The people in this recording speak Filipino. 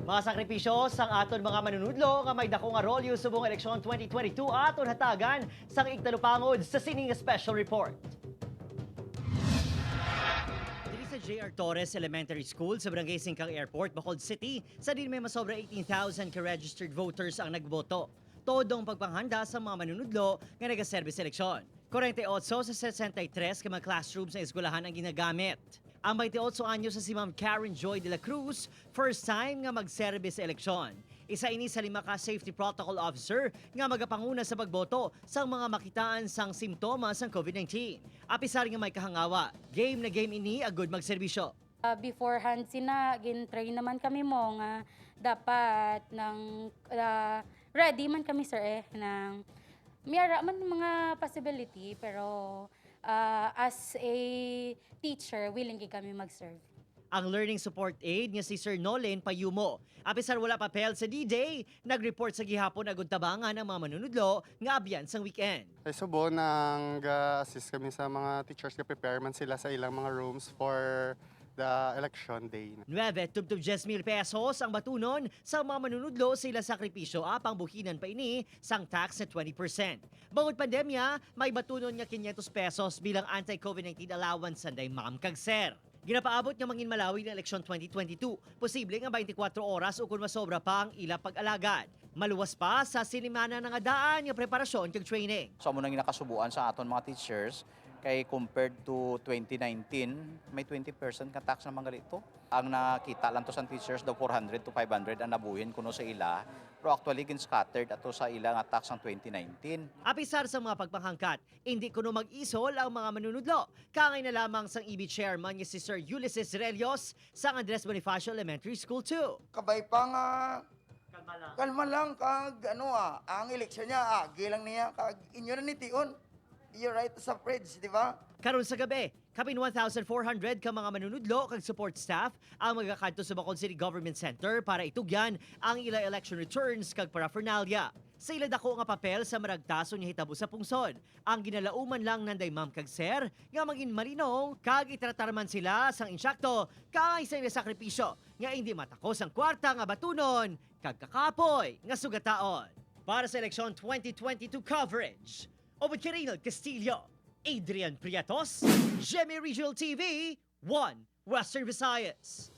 Mga sakripisyo sang aton mga manunudlo nga may dako nga rolyo subong eleksyon 2022 aton hatagan sang igtalupangod sa sining special report. Dili sa J.R. Torres Elementary School sa Barangay Singkang Airport, Bacolod City, sa din may masobra 18,000 ka-registered voters ang nagboto. Todong pagpanghanda sa mga manunudlo nga nagaservice eleksyon. 48 sa 63 ka mga classrooms sa eskwelahan ang ginagamit. Ang 28 anyo sa si Ma'am Karen Joy de la Cruz, first time nga mag-service sa eleksyon. Isa ini sa 5 ka safety protocol officer nga magapanguna sa pagboto sa mga makitaan sang simptomas ng COVID-19. Apisar nga may kahangawa, game na game ini agud magserbisyo. Beforehand gin-train naman kami mo nga dapat ng ready man kami sir ng miyara man mga possibility pero as a teacher, willing kami mag-serve. Ang learning support aid nga si Sir Nolen Payumo. Apisar wala papel sa D-Day, nag-report sa gihapon agud tabangan ang mga manunudlo nga abyan sang weekend. Ay subo nang ga-assist kami sa mga teachers nga prepare man sila sa ilang mga rooms for the election day. 9,10,000 pesos ang batunon sa mga manunudlo sa ilang sakripisyo apang buhinan pa ini sang tax na 20%. Bangod pandemya, may batunon nga 500 pesos bilang anti-COVID-19 allowance sanday Ma'am Kagser. Ginapaabot nga mangin Malawi ng eleksyon 2022. Posible nga 24 oras o kung masobra pa ang ila pag-alagad. Maluwas pa sa sinimana ng adaan nga preparasyon kag training. So amo nang ginakasubuan sa aton mga teachers kay compared to 2019, may 20% ka tax naman ganito. Ang nakita lang to sa teachers daw 400 to 500 ang nabuhin kuno sa ila. Pero actually gin-scattered ato sa ila nga tax ng 2019. Apisar sa mga pagpanghangkat, hindi kuno mag-isol ang mga manunudlo. Kangay na lamang sang EB chairman nga si Sir Ulysses Relios sa Andres Bonifacio Elementary School 2. Kabay pa nga kalma lang kag ang eleksyon niya gilang niya kag inyo na ni tion. You're right sa fridge, di ba? Karon sa gabi, kapin 1,400 ka mga manunudlo kag support staff ang magakadto sa Bacolod City Government Center para itugyan ang ila election returns kag paraphernalia. Sa ila dako nga papel sa maragtaso niya hitabo sa pungsod. Ang ginalauman lang nanday Ma'am Kagser nga maging marinong kag itratar man sila sang insyakto kay sa ila sakripisyo nga hindi matakos ang kwarta nga batunon kag kakapoy nga sugataon. Para sa eleksyon 2022 coverage, Obed Kirinal Castillo, Adrian Prietos, GMA Regional TV, 1 Western Visayas.